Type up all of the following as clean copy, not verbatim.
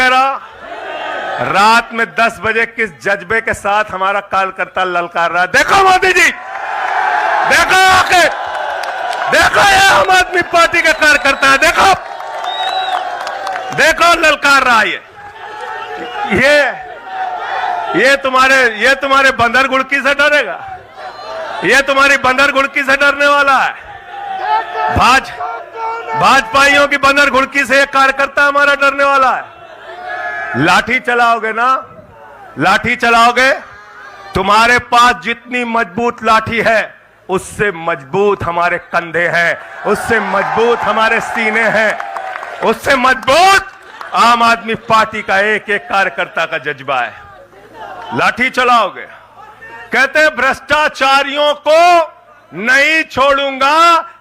कह रहा? रात में 10 बजे किस जज्बे के साथ हमारा कार्यकर्ता ललकार रहा है। देखो मोदी जी, देखो आके, देखो ये आम आदमी पार्टी के कार्यकर्ता है, देखो देखो ललकार रहा है। ये तुम्हारे बंदर गुड़की से डरेगा? ये तुम्हारी बंदर गुड़की से डरने वाला है? भाजपाइयों की बंदर गुड़की से एक कार्यकर्ता हमारा डरने वाला है? लाठी चलाओगे ना, लाठी चलाओगे, तुम्हारे पास जितनी मजबूत लाठी है उससे मजबूत हमारे कंधे हैं, उससे मजबूत हमारे सीने हैं, उससे मजबूत आम आदमी पार्टी का एक एक कार्यकर्ता का जज्बा है। लाठी चलाओगे। कहते हैं भ्रष्टाचारियों को नहीं छोड़ूंगा,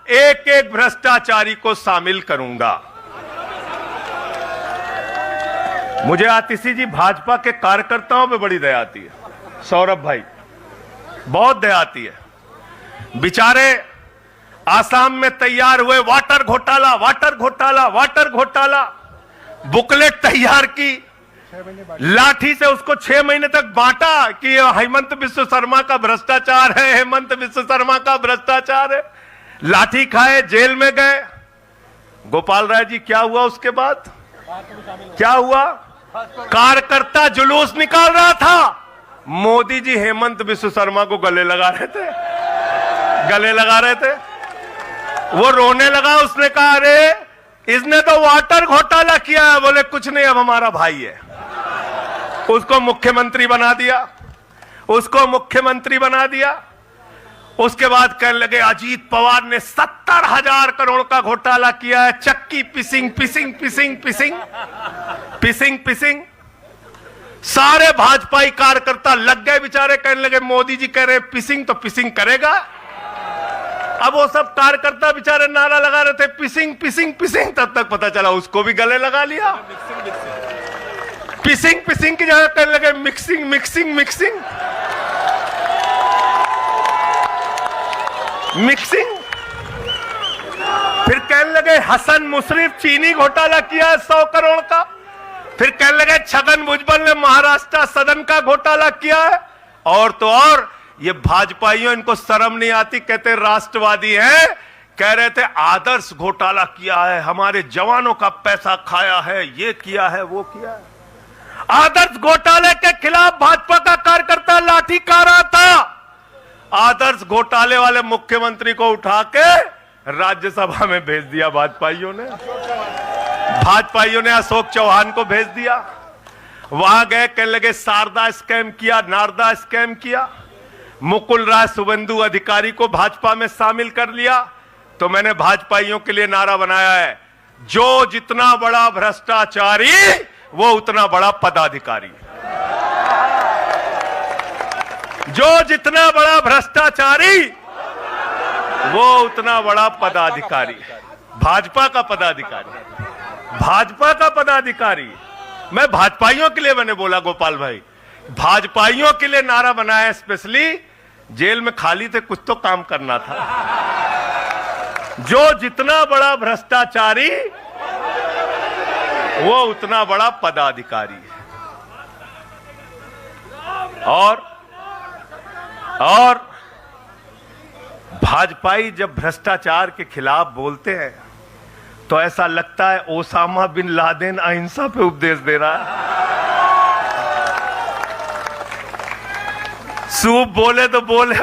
एक एक भ्रष्टाचारी को शामिल करूंगा। मुझे आतिशी जी भाजपा के कार्यकर्ताओं पे बड़ी दया आती है, सौरभ भाई, बहुत दया आती है। बेचारे आसाम में तैयार हुए वाटर घोटाला, वाटर घोटाला, वाटर घोटाला, बुकलेट तैयार की, लाठी से उसको 6 महीने तक बांटा कि हेमंत बिस्व शर्मा का भ्रष्टाचार है, हेमंत बिस्व शर्मा का भ्रष्टाचार है। लाठी खाए, जेल में गए। गोपाल राय जी क्या हुआ उसके बाद? क्या हुआ? कार्यकर्ता जुलूस निकाल रहा था, मोदी जी हेमंत बिस्व शर्मा को गले लगा रहे थे, गले लगा रहे थे। वो रोने लगा, उसने कहा अरे इसने तो वाटर घोटाला किया है। बोले कुछ नहीं, अब हमारा भाई है। उसको मुख्यमंत्री बना दिया, उसको मुख्यमंत्री बना दिया। उसके बाद कहने लगे अजीत पवार ने 70,000 करोड़ का घोटाला किया है, चक्की पिसिंग पिसिंग पिसिंग पिसिंग पिसिंग पिसिंग। सारे भाजपाई कार्यकर्ता लग गए बेचारे, कहने लगे मोदी जी कह रहे पिसिंग तो पिसिंग करेगा। अब वो सब कार्यकर्ता बेचारे नारा लगा रहे थे पिसिंग पिसिंग पिसिंग, तब तक पता चला उसको भी गले लगा लिया। पिसिंग पिसिंग की जगह कहने लगे मिक्सिंग मिक्सिंग मिक्सिंग मिक्सिंग। फिर कहने लगे हसन मुशर्रफ चीनी घोटाला किया है 100 करोड़ का। फिर कहने लगे छगन भुजबल ने महाराष्ट्र सदन का घोटाला किया है। और तो और ये भाजपाइयों, इनको शर्म नहीं आती, कहते राष्ट्रवादी हैं, कह रहे थे आदर्श घोटाला किया है, हमारे जवानों का पैसा खाया है, ये किया है, वो किया है। आदर्श घोटाले के खिलाफ भाजपा का कार्यकर्ता लाठी खा रहा था। आदर्श घोटाले वाले मुख्यमंत्री को उठा के राज्यसभा में भेज दिया भाजपाइयों ने। भाजपाइयों ने अशोक चौहान को भेज दिया। वहां गए, कहने लगे शारदा स्कैम किया, नारदा स्कैम किया। मुकुल राय शुभेंदु अधिकारी को भाजपा में शामिल कर लिया। तो मैंने भाजपाइयों के लिए नारा बनाया है, जो जितना बड़ा भ्रष्टाचारी वो उतना बड़ा पदाधिकारी। जो जितना बड़ा भ्रष्टाचारी वो उतना बड़ा पदाधिकारी। भाजपा का पदाधिकारी, भाजपा का पदाधिकारी। मैं भाजपाइयों के लिए मैंने बोला गोपाल भाई, भाजपाइयों के लिए नारा बनाया स्पेशली। जेल में खाली थे, कुछ तो काम करना था। जो जितना बड़ा भ्रष्टाचारी वो उतना बड़ा पदाधिकारी है। और भाजपाई जब भ्रष्टाचार के खिलाफ बोलते हैं तो ऐसा लगता है ओसामा बिन लादेन अहिंसा पे उपदेश दे रहा है। सूप बोले तो बोले,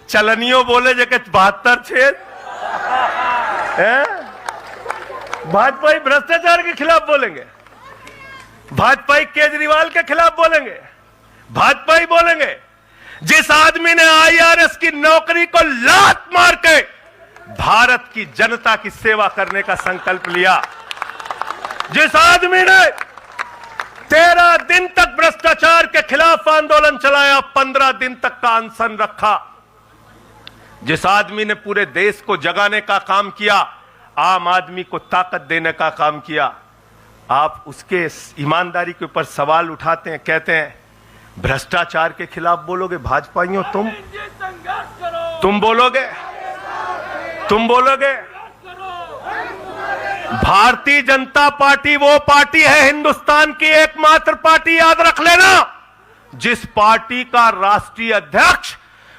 चलनियों बोले जगह 72 छेद। भाजपाई भ्रष्टाचार के खिलाफ बोलेंगे, भाजपाई केजरीवाल के खिलाफ बोलेंगे, भाजपाई बोलेंगे जिस आदमी ने IRS की नौकरी को लात मार के भारत की जनता की सेवा करने का संकल्प लिया, जिस आदमी ने 13 दिन तक भ्रष्टाचार के खिलाफ आंदोलन चलाया, 15 दिन तक का अनशन रखा, जिस आदमी ने पूरे देश को जगाने का काम किया, आम आदमी को ताकत देने का काम किया, आप उसके ईमानदारी के ऊपर सवाल उठाते हैं, कहते हैं भ्रष्टाचार के खिलाफ बोलोगे भाजपाइयों? तुम बोलोगे? तुम बोलोगे? भारतीय जनता पार्टी वो पार्टी है, हिंदुस्तान की एकमात्र पार्टी, याद रख लेना, जिस पार्टी का राष्ट्रीय अध्यक्ष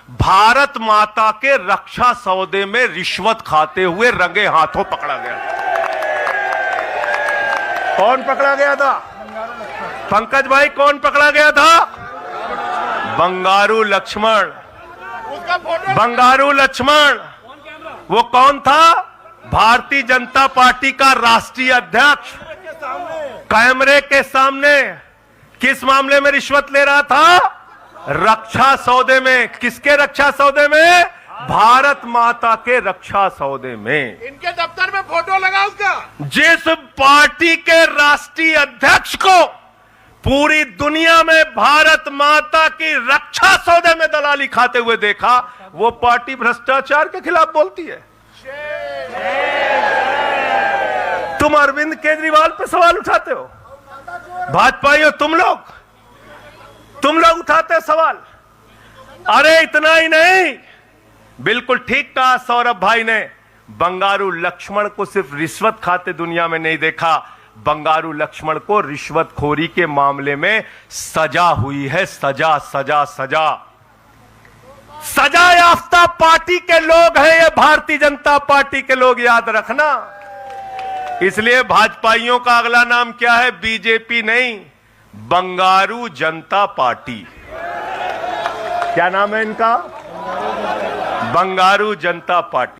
भारत माता के रक्षा सौदे में रिश्वत खाते हुए रंगे हाथों पकड़ा गया। कौन पकड़ा गया था? पंकज भाई, कौन पकड़ा गया था? बंगारू लक्ष्मण। बंगारू लक्ष्मण वो कौन था? भारतीय जनता पार्टी का राष्ट्रीय अध्यक्ष। कैमरे के सामने किस मामले में रिश्वत ले रहा था? रक्षा सौदे में। किसके रक्षा सौदे में? भारत माता के रक्षा सौदे में। इनके दफ्तर में फोटो लगा उसका। जिस पार्टी के राष्ट्रीय अध्यक्ष को पूरी दुनिया में भारत माता की रक्षा सौदे में दलाली खाते हुए देखा, वो पार्टी भ्रष्टाचार के खिलाफ बोलती है। तुम अरविंद केजरीवाल पे सवाल उठाते हो, भाजपाइयों, तुम लोग उठाते सवाल। अरे इतना ही नहीं, बिल्कुल ठीक कहा सौरभ भाई ने, बंगारू लक्ष्मण को सिर्फ रिश्वत खाते दुनिया में नहीं देखा, बंगारू लक्ष्मण को रिश्वतखोरी के मामले में सजा हुई है। सजा सजा सजा सजा याफ्ता पार्टी के लोग हैं ये, भारतीय जनता पार्टी के लोग, याद रखना। इसलिए भाजपाइयों का अगला नाम क्या है? बीजेपी नहीं, बंगारू जनता पार्टी। क्या नाम है इनका? बंगारू जनता पार्टी।